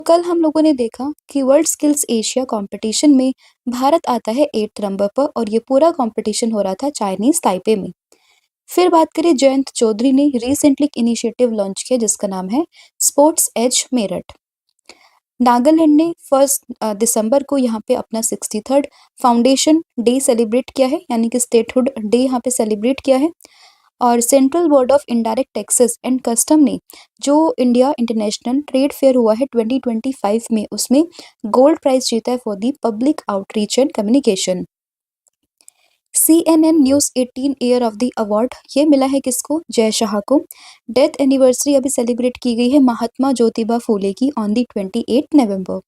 कल हम लोगों ने देखा कि वर्ल्ड स्किल्स एशिया कंपटीशन में भारत आता है 8th नंबर पर और ये पूरा कंपटीशन हो रहा था चाइनीज ताइपे में। फिर बात करें, जयंत चौधरी ने रिसेंटली एक इनिशिएटिव लॉन्च किया जिसका नाम है स्पोर्ट्स एज मेरठ। नागालैंड ने 1 दिसंबर को यहाँ पे अपना 63rd फाउंडेशन डे सेलिब्रेट किया है, यानी कि स्टेटहुड डे यहाँ पे सेलिब्रेट किया है। और central board of indirect taxes and custom ने जो इंडिया इंटरनेशनल ट्रेड फेयर हुआ है 2025 में, उसमें गोल्ड प्राइज जीता है for the public outreach and communication. CNN news 18 year of the award ये मिला है किसको? जय शाह को। डेथ एनिवर्सरी अभी सेलिब्रेट की गई है महात्मा ज्योतिबा फूले की ऑन दी 28 नवंबर।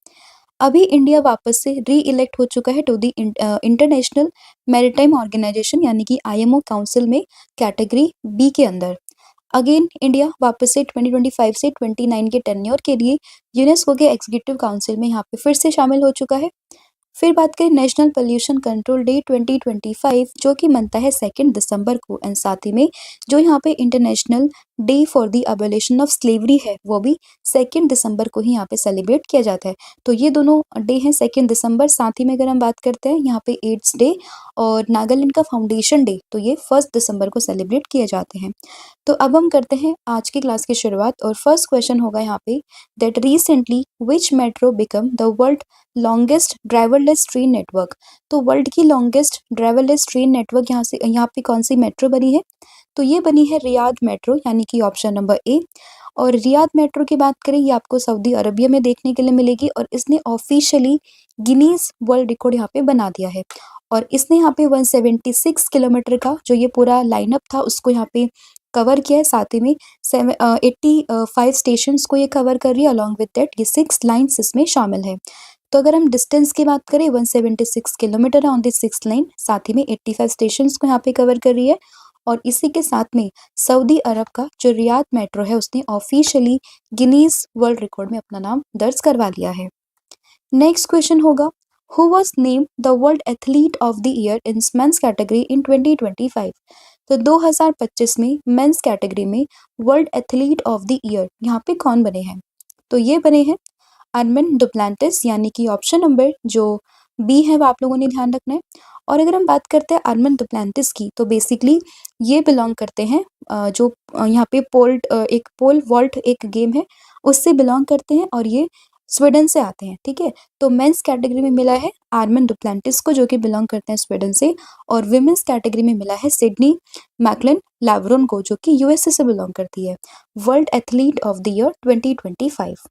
अभी इंडिया वापस से री इलेक्ट हो चुका है to the international maritime organization यानी कि IMO काउंसिल में कैटेगरी बी के अंदर। अगेन इंडिया वापस से 2025 से 29 के टेन्योर के लिए यूनेस्को के एग्जीक्यूटिव काउंसिल में यहाँ पे फिर से शामिल हो चुका है। फिर बात करें नेशनल पोल्यूशन कंट्रोल डे 2025 जो कि मनता है 2 दिसंबर को, एंड साथ ही में जो यहाँ पे international day for the abolition of slavery है वो भी 2 दिसंबर को ही यहाँ पे सेलिब्रेट किया जाता है। तो ये दोनों डे हैं 2 दिसंबर। साथ ही में अगर हम बात करते हैं यहाँ पे एड्स डे और नागालैंड का फाउंडेशन डे, तो ये 1 दिसंबर को सेलिब्रेट किए जाते हैं। तो अब हम करते हैं आज की क्लास की शुरुआत और फर्स्ट क्वेश्चन होगा यहाँ पे that recently which metro become the world longest driverless train network. तो वर्ल्ड की लॉन्गेस्ट ड्राइवरलेस ट्रेन नेटवर्क यहाँ पे कौन सी मेट्रो बनी है? तो ये बनी है रियाद मेट्रो, यानी कि ऑप्शन नंबर ए। और रियाद मेट्रो की बात करें, ये आपको सऊदी अरबिया में देखने के लिए मिलेगी और इसने ऑफिशियली गिनीज वर्ल्ड रिकॉर्ड यहाँ पे बना दिया है। और इसने यहाँ पे 176 किलोमीटर का जो ये पूरा लाइनअप था उसको यहाँ पे कवर किया है। साथ ही में 85 स्टेशन को ये कवर कर रही है। अलॉन्ग विद दैट ये 6 लाइन्स इसमें शामिल है। तो अगर हम डिस्टेंस की बात करें 176 किलोमीटर है ऑन दिस 6 लाइन, साथ ही में 85 स्टेशन को यहाँ पे कवर कर रही है। और इसी के साथ में सऊदी अरब का जो रियाद मेट्रो है उसने ऑफिशियली गिनीज वर्ल्ड रिकॉर्ड में अपना नाम दर्ज करवा लिया है। नेक्स्ट क्वेश्चन होगा who was name the world athlete of the year in men's category इन 2025। तो 2025 में मेंस कैटेगरी में world athlete of the year यहाँ पे कौन बने हैं? तो ये बने हैं आर्मिन डुप्लांटिस, यानी कि ऑप्शन नंबर जो बी है वो आप लोगों ने ध्यान रखना है। और अगर हम बात करते हैं आर्मिन डुप्लांटिस की, तो बेसिकली ये बिलोंग करते हैं जो यहाँ पे एक पोल वॉल्ट एक गेम है उससे बिलोंग करते हैं और ये स्वीडन से आते हैं। ठीक है, तो मेंस कैटेगरी में मिला है आर्मिन डुप्लांटिस को जो कि बिलोंग करते हैं स्वीडन से, और विमेंस कैटेगरी में मिला है सिडनी मैकलिन लैवरोन को जो कि USA से बिलोंग करती है। World athlete of the year 2025।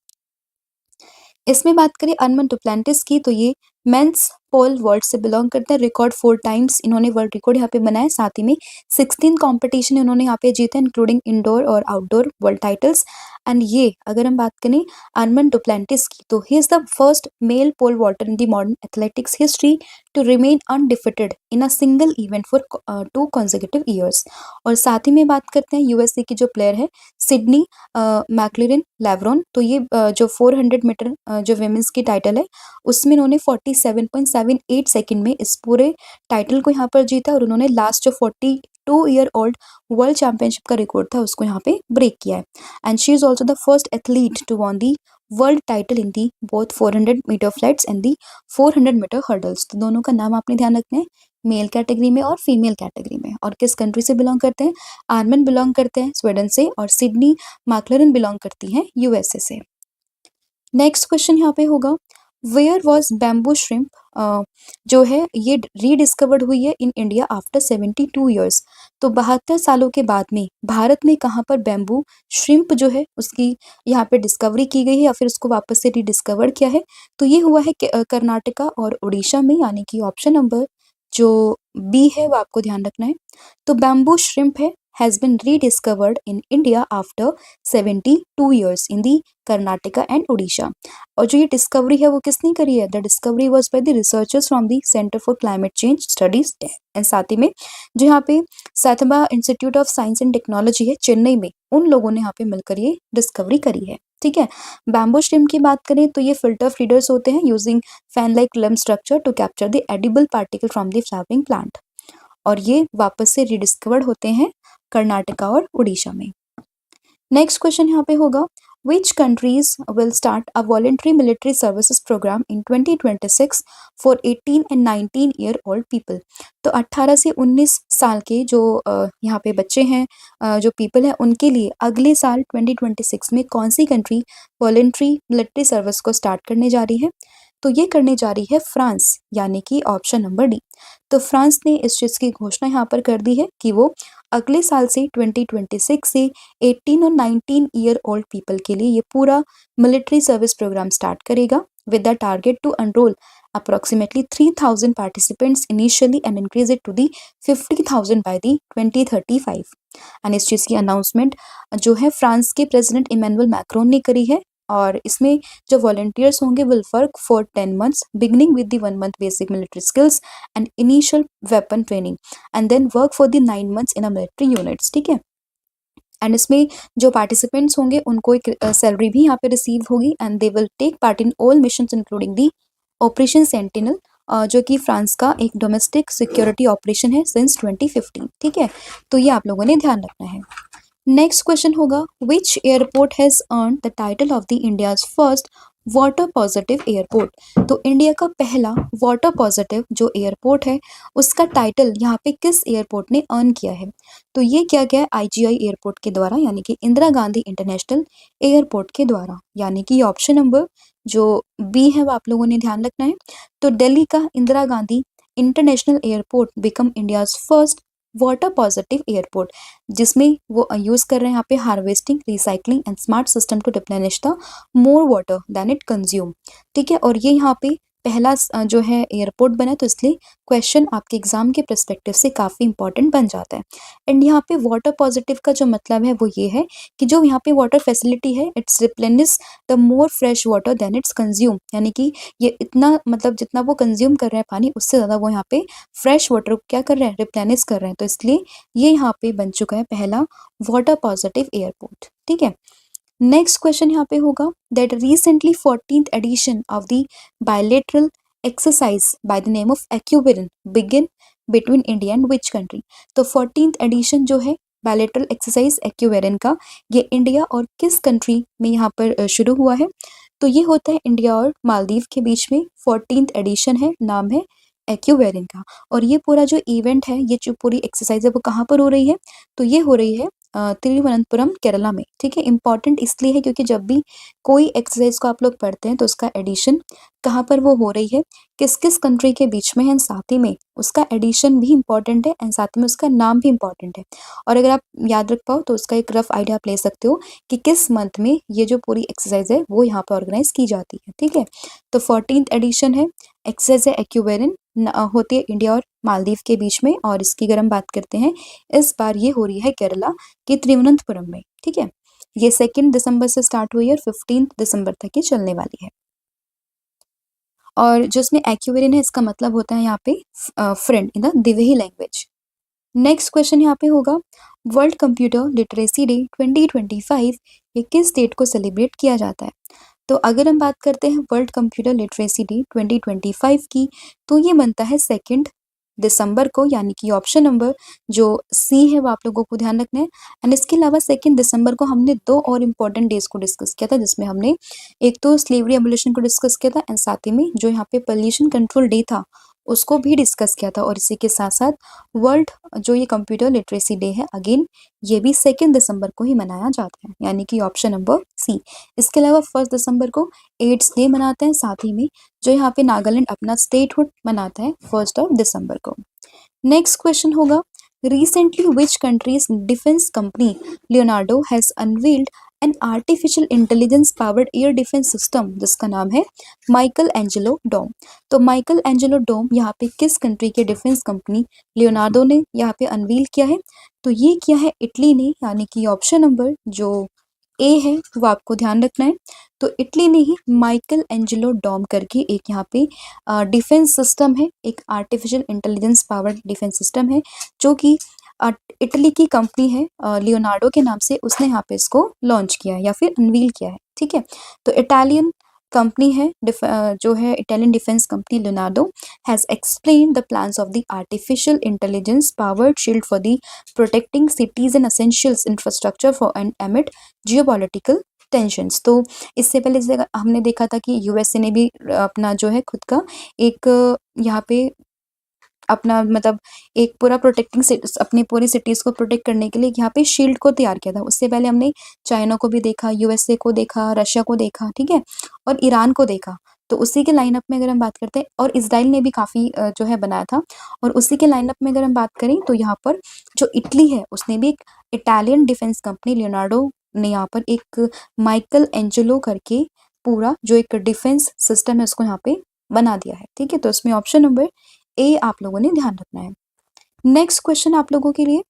इसमें बात करें आर्मिन डुप्लांटिस की, तो ये मेंस पोल वर्ल्ड से बिलोंग करते हैं। रिकॉर्ड 4 टाइम्स इन्होंने वर्ल्ड रिकॉर्ड यहाँ पे बनाया। साथ ही में 16 कॉम्पिटिशन इन्होंने यहाँ पे जीते, इंक्लूडिंग इंडोर और आउटडोर वर्ल्ड टाइटल्स। एंड ये अगर हम बात करें आर्मिन डुप्लांटिस की, तो he is the first male pole vaulter in the modern athletics history to remain undefeated in a single event for 2 consecutive years. और साथ ही में बात करते हैं USA की जो प्लेयर है सिडनी मैकलिन लैवरोन, तो ये जो 400 मीटर जो विमेंस की टाइटल है उसमें इन्होंने 47.78 सेकंड में इस पूरे टाइटल को यहाँ पर जीता और उन्होंने लास्ट जो 42 ईयर ओल्ड वर्ल्ड चैंपियनशिप का रिकॉर्ड था उसको यहाँ पे ब्रेक किया है। And she is also the first athlete to won the world title in the both 400 metre flats and the 400 metre hurdles. तो दोनों का नाम आपने ध्यान रखना है, मेल कैटेगरी में और फीमेल कैटेगरी में। और किस कंट्री से बिलोंग करते हैं? आर्मिन बिलोंग करते हैं स्वीडन से और सिडनी मैकलरन बिलोंग करती हैं USA से। नेक्स्ट क्वेश्चन यहाँ पे होगा वेयर वॉज बैम्बू श्रिम्प जो है ये रीडिस्कवर्ड हुई है इन इंडिया आफ्टर 72 ईयर्स। तो 72 सालों के बाद में भारत में कहाँ पर बैम्बू श्रिम्प जो है उसकी यहाँ पे डिस्कवरी की गई है या फिर उसको वापस से रीडिस्कवर किया है? तो ये हुआ है कर्नाटका और उड़ीसा में, यानी कि ऑप्शन नंबर जो बी है वो आपको ध्यान रखना है। तो बैम्बू श्रिम्प है has been rediscovered in India after 72 years in the Karnataka and Odisha। और जो ये डिस्कवरी है वो किसने करी है? The discovery was by the researchers from the centre for climate change studies. And साथ ही में जो यहाँ पे सातवा institute of science and technology है चेन्नई में, उन लोगों ने यहाँ पे मिलकर ये डिस्कवरी करी है। ठीक है, बैम्बू श्रिम्प की बात करें तो ये फिल्टर फीडर्स होते हैं using fan like limb structure to capture the edible particle from the flowering plant. और ये वापस से रिडिस्कवर्ड होते हैं कर्नाटका और उड़ीसा में। नेक्स्ट क्वेश्चन यहाँ पे होगा Which countries will start a voluntary military services program in 2026 for 18 and 19 year old people? तो 18 से 19 साल के जो यहाँ पे बच्चे हैं, जो पीपल हैं, उनके लिए अगले साल 2026 में कौन सी कंट्री वॉलेंट्री मिलिट्री सर्विस को स्टार्ट करने जा रही है? तो ये करने जा रही है फ्रांस, यानी कि ऑप्शन नंबर डी। तो फ्रांस ने इस चीज़ की घोषणा यहाँ पर कर दी है कि वो अगले साल से 2026 से 18 और 19 ईयर ओल्ड पीपल के लिए ये पूरा मिलिट्री सर्विस प्रोग्राम स्टार्ट करेगा with the target to enroll approximately 3,000 participants initially and increase it to the 50,000 by the 2035। And इस चीज़ की अनाउंसमेंट जो है फ्रांस के प्रेसिडेंट इमैनुअल मैक्रोन ने करी है। और इसमें जो वॉलंटियर्स होंगे will work for 10 months beginning with the 1 month basic military skills and initial weapon training and then work for the 9 months in a military units. ठीक है। एंड इसमें जो पार्टिसिपेंट्स होंगे उनको एक सैलरी भी यहाँ पे रिसीव होगी and they will take part in all missions including the operation sentinel, जो कि फ्रांस का एक डोमेस्टिक सिक्योरिटी ऑपरेशन है सिंस 2015। ठीक है, तो ये आप लोगों ने ध्यान रखना है। नेक्स्ट क्वेश्चन होगा, which airport has earn the title of the India's first water positive airport? तो इंडिया का पहला वाटर पॉजिटिव जो एयरपोर्ट है उसका टाइटल यहाँ पे किस एयरपोर्ट ने अर्न किया है? तो ये किया गया आईजीआई एयरपोर्ट के द्वारा, यानी कि इंदिरा गांधी इंटरनेशनल एयरपोर्ट के द्वारा, यानी कि ऑप्शन नंबर जो बी है वो आप लोगों ने ध्यान रखना है। तो दिल्ली का Indira Gandhi international airport become India's first water positive airport, जिसमें वो यूज़ कर रहे हैं यहाँ पे harvesting, recycling and smart system to replenish the more water than it consume. ठीक है, और ये यहाँ पे पहला जो है एयरपोर्ट बना, तो इसलिए क्वेश्चन आपके एग्जाम के परस्पेक्टिव से काफ़ी इंपॉर्टेंट बन जाता है। एंड यहाँ पे वाटर पॉजिटिव का जो मतलब है वो ये है कि जो यहाँ पे वाटर फैसिलिटी है it's replenish the more fresh water than it's consume, यानी कि ये इतना मतलब जितना वो कंज्यूम कर रहे हैं पानी उससे ज़्यादा वो यहाँ पे फ्रेश वाटर क्या कर रहे हैं, रिप्लेनिश कर रहे हैं। तो इसलिए ये यहाँ पे बन चुका है पहला वाटर पॉजिटिव एयरपोर्ट। ठीक है, नेक्स्ट क्वेश्चन यहाँ पे होगा, that recently 14th edition of the bilateral exercise by the name of Ekuverin begin between India and which country? तो 14th एडिशन जो है बायलेटरल एक्सरसाइज एक्यूबेरन का, ये इंडिया और किस कंट्री में यहाँ पर शुरू हुआ है? तो ये होता है इंडिया और मालदीव के बीच में 14th एडिशन है, नाम है एक्यूबेरन का। और ये पूरा जो इवेंट है, ये जो पूरी एक्सरसाइज है वो कहाँ पर हो रही है? तो ये हो रही है तिरुवनंतपुरम केरला में। ठीक है, इंपॉर्टेंट इसलिए है क्योंकि जब भी कोई एक्सरसाइज को आप लोग पढ़ते हैं तो उसका एडिशन कहाँ पर वो हो रही है, किस किस कंट्री के बीच में है, साथ ही में उसका एडिशन भी इंपॉर्टेंट है एंड साथ में उसका नाम भी इंपॉर्टेंट है। और अगर आप याद रख पाओ तो उसका एक रफ आइडिया आप ले सकते हो कि किस मंथ में ये जो पूरी एक्सरसाइज है वो यहाँ पर ऑर्गेनाइज की जाती है। ठीक है, तो 14th एडिशन है, एक्सरसाइज है एक्यूबेरन, होती है इंडिया और मालदीव के बीच में। और इसकी अगर हम बात करते हैं इस बार ये हो रही है केरला के तिरुवनंतपुरम में। ठीक है, ये 2 दिसंबर से स्टार्ट हुई है और 15 दिसंबर तक ये चलने वाली है। और जो इसमें एक्यूबेरन है इसका मतलब होता है यहाँ पे friend in the Dhivehi language. Next question यहाँ पे होगा, वर्ल्ड कंप्यूटर लिटरेसी डे 2025 ये किस डेट को सेलिब्रेट किया जाता है? तो अगर हम बात करते हैं वर्ल्ड कंप्यूटर लिटरेसी डे 2025 की, तो ये बनता है 2 दिसंबर को, यानी कि ऑप्शन नंबर जो सी है वो आप लोगों को ध्यान रखना है। एंड इसके अलावा 2 दिसंबर को हमने 2 और इम्पोर्टेंट डेज को डिस्कस किया था, जिसमें हमने एक तो स्लेवरी एबोलिशन को डिस्कस किया था एंड साथ ही में जो यहाँ पे पोल्यूशन कंट्रोल डे था उसको भी डिस्कस किया था। और इसी के साथ साथ वर्ल्ड जो ये कंप्यूटर लिटरेसी डे है अगेन ये भी 2 दिसंबर को ही मनाया जाता है, यानी कि ऑप्शन नंबर सी। इसके अलावा 1 दिसंबर को एड्स डे मनाते हैं, साथ ही में जो यहाँ पे नागालैंड अपना स्टेटहुड मनाता है 1 दिसंबर को। नेक्स्ट क्वेश्चन होगा, recently which countries defence company Leonardo has unveiled an artificial intelligence powered air defence system जिसका नाम है माइकल एंजेलो डोम? तो माइकल एंजेलो डोम यहाँ पे किस कंट्री के डिफेंस कंपनी लियोनार्डो ने यहाँ पे अनवील किया है? तो ये किया है इटली ने, यानी कि ऑप्शन नंबर जो ए है वो आपको ध्यान रखना है। तो इटली ने ही माइकल एंजेलो डोम करके एक यहाँ पे डिफेंस सिस्टम है, एक artificial intelligence powered defence system है जो कि इटली की कंपनी है लियोनार्डो के नाम से, उसने यहाँ पे इसको लॉन्च किया है या फिर अनवील किया है। ठीक है, तो इटालियन कंपनी है जो है Italian defence company Leonardo has explain the plans of the artificial intelligence powered shield for the protecting cities and essentials infrastructure for and एमिड geopolitical tensions. तो इससे पहले जैसे हमने देखा था कि यूएसए ने भी अपना जो है खुद का एक यहाँ पे अपना मतलब एक पूरा प्रोटेक्टिंग अपनी पूरी सिटीज़ को प्रोटेक्ट करने के लिए यहाँ पे शील्ड को तैयार किया था। उससे पहले हमने चाइना को भी देखा, यूएसए को देखा, रशिया को देखा, ठीक है? और ईरान को देखा। तो उसी के लाइनअप में अगर हम बात करते हैं और इज़राइल ने भी काफ़ी जो है बनाया था और उसी के लाइनअप में अगर हम बात करें तो यहाँ पर जो इटली है उसने भी एक इटालियन डिफेंस कंपनी लियोनार्डो ने यहाँ पर एक माइकल एंजेलो करके पूरा जो एक डिफेंस सिस्टम है उसको यहाँ पे बना दिया है, ठीक है? तो इसमें ऑप्शन नंबर ए आप लोगों ने ध्यान रखना है। नेक्स्ट क्वेश्चन आप लोगों के लिए,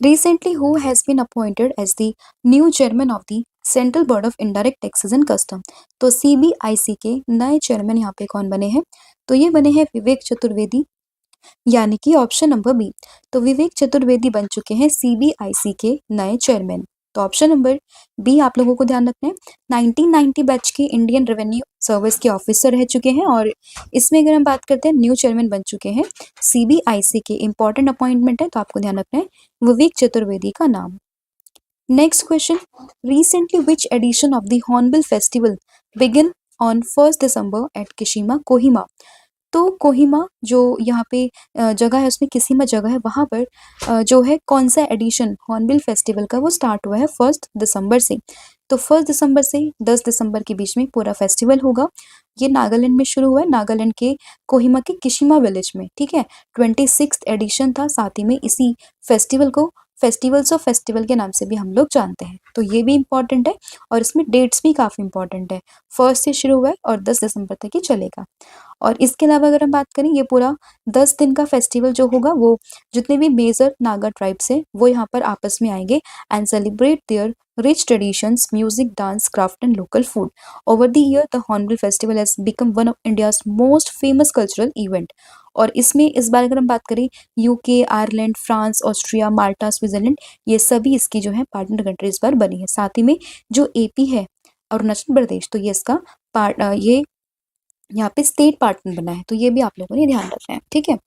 recently who has been appointed as the new chairman of the central board of indirect taxes and custom. तो सीबीआईसी के नए चेयरमैन यहाँ पे कौन बने हैं? तो ये बने हैं विवेक चतुर्वेदी, यानी कि ऑप्शन नंबर बी। तो विवेक चतुर्वेदी बन चुके हैं सीबीआईसी के नए चेयरमैन। तो ऑप्शन नंबर बी आप लोगों को ध्यान रखना है। 1990 बैच के इंडियन रेवेन्यू सर्विस के ऑफिसर रह चुके हैं और इसमें अगर हम बात करते हैं न्यू चेयरमैन बन चुके हैं सीबीआईसी के। इंपॉर्टेंट अपॉइंटमेंट है तो आपको ध्यान रखना है विवेक चतुर्वेदी का नाम। Next question, recently which edition of the hornbill Festival begin on 1 December at Kisama Kohima. तो कोहिमा जो यहाँ पे जगह है उसमें किसीमा जगह है, वहाँ पर जो है कौन सा एडिशन हॉर्नबिल फेस्टिवल का वो स्टार्ट हुआ है 1 दिसंबर से। तो 1 दिसंबर से 10 दिसंबर के बीच में पूरा फेस्टिवल होगा। ये नागालैंड में शुरू हुआ है, नागालैंड के कोहिमा के किशिमा विलेज में, ठीक है? 26th एडिशन था। साथ ही में इसी फेस्टिवल को फेस्टिवल्स ऑफ फेस्टिवल के नाम से भी हम लोग जानते हैं। तो ये भी इम्पॉर्टेंट है और इसमें डेट्स भी काफ़ी इंपॉर्टेंट है। 1 से शुरू हुआ है और 10 दिसंबर तक ही चलेगा। और इसके अलावा अगर हम बात करें ये पूरा 10 दिन का फेस्टिवल जो होगा वो जितने भी मेजर नागा ट्राइब्स हैं वो यहाँ पर आपस में आएंगे and celebrate their rich traditions, music, dance, craft and local food. Over the year, the Hornbill Festival has become one of India's most famous cultural event. और इसमें इस बार अगर हम बात करें यूके, आयरलैंड, फ्रांस, ऑस्ट्रिया, माल्टा, स्विट्जरलैंड ये सभी इसकी जो है पार्टनर कंट्री इस बार बनी है। साथ ही में जो एपी है अरुणाचल प्रदेश तो ये इसका ये यहाँ पे स्टेट पार्टनर बना है। तो ये भी आप लोगों ने ध्यान रखना है, ठीक है?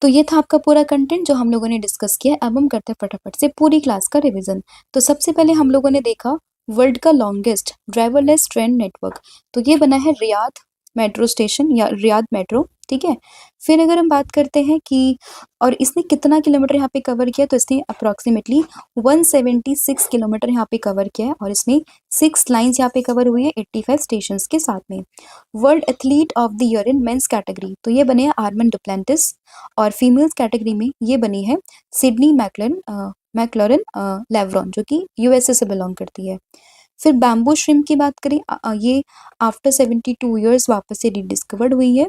तो ये था आपका पूरा कंटेंट जो हम लोगों ने डिस्कस किया। अब हम करते हैं फटाफट से पूरी क्लास का रिवीजन। तो सबसे पहले हम लोगों ने देखा वर्ल्ड का लॉन्गेस्ट ड्राइवरलेस ट्रेन नेटवर्क, तो ये बना है रियाद मेट्रो स्टेशन या रियाद मेट्रो, ठीक है? फिर अगर हम बात करते हैं कि और इसने कितना किलोमीटर यहाँ पे कवर किया, तो इसने अप्रॉक्सीमेटली 176 किलोमीटर यहाँ पे कवर किया है और इसमें 6 लाइन्स यहाँ पे कवर हुई है 85 स्टेशंस के साथ में। World athlete of the year in men's category, तो ये बने हैं आर्मन डुप्लेंटिस और फीमेल्स कैटेगरी में ये बनी है सिडनी मैकलॉरन लेवरॉन जो कि यूएसए से बिलोंग करती है। फिर बैम्बू श्रिम्प की बात करें ये आफ्टर 72 ईयर्स वापस से रिडिस्कवर्ड हुई है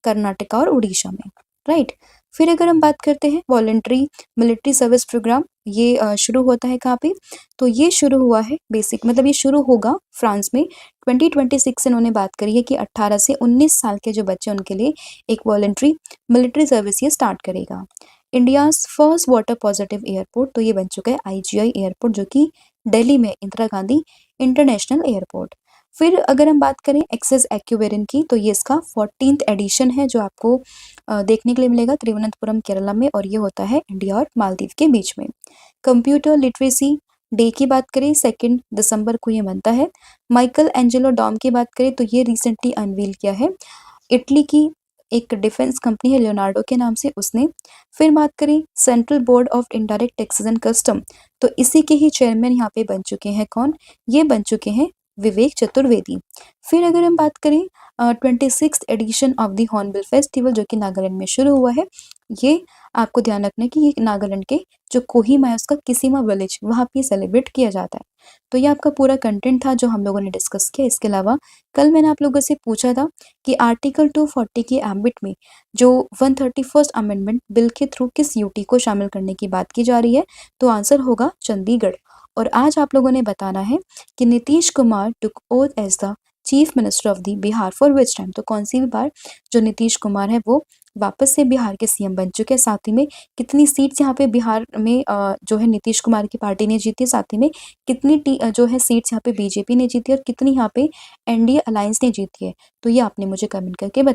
कर्नाटका और उड़ीसा में, राइट? फिर अगर हम बात करते हैं वॉलंटरी मिलिट्री सर्विस प्रोग्राम, ये शुरू होता है कहाँ पे? तो ये शुरू हुआ है बेसिक मतलब ये शुरू होगा फ्रांस में 2026 से। इन्होंने बात करी है कि 18 से 19 साल के जो बच्चे उनके लिए एक वॉलंटरी मिलिट्री सर्विस ये स्टार्ट करेगा। India's first water positive airport, तो ये बन चुका है आईजीआई एयरपोर्ट जो कि दिल्ली में इंदिरा गांधी इंटरनेशनल एयरपोर्ट। फिर अगर हम बात करें एक्सेस एक्यूवेरियन की, तो ये इसका 14th एडिशन है जो आपको देखने के लिए मिलेगा तिरुवनंतपुरम केरला में और ये होता है इंडिया और मालदीव के बीच में। कंप्यूटर लिटरेसी डे की बात करें 2 दिसंबर को ये बनता है। माइकल एंजेलो डॉम की बात करें तो ये रिसेंटली अनवील किया है, इटली की एक डिफेंस कंपनी है लियोनार्डो के नाम से उसने। फिर बात करें central board of indirect taxes and custom, तो इसी के ही चेयरमैन यहाँ पे बन चुके हैं कौन? ये बन चुके हैं विवेक चतुर्वेदी। फिर अगर हम बात करें 26th edition of the hornbill festival जो कि नागालैंड में शुरू हुआ है, ये आपको ध्यान रखना है कि ये नागालैंड के जो कोहिमा है उसका किसीमा विलेज वहाँ पे सेलिब्रेट किया जाता है। तो ये आपका पूरा कंटेंट था जो हम लोगों ने डिस्कस किया। इसके अलावा कल मैंने आप लोगों से पूछा था कि आर्टिकल 240 के एम्बिट में जो 131st अमेंडमेंट बिल के थ्रू किस यूटी को शामिल करने की बात की जा रही है, तो आंसर होगा चंडीगढ़। और आज आप लोगों ने बताना है कि Nitish Kumar took oath as the chief minister of the Bihar for which time, तो कौन सी भी बार जो नीतीश कुमार है वो वापस से बिहार के सीएम बन चुके हैं। साथ ही में कितनी सीट्स यहाँ पे बिहार में जो है नीतीश कुमार की पार्टी ने जीती है, साथ ही में कितनी जो है सीट्स यहाँ पे बीजेपी ने जीती है और कितनी यहाँ पे एनडीए अलायंस ने जीती है, तो ये आपने मुझे कमेंट करके बताना।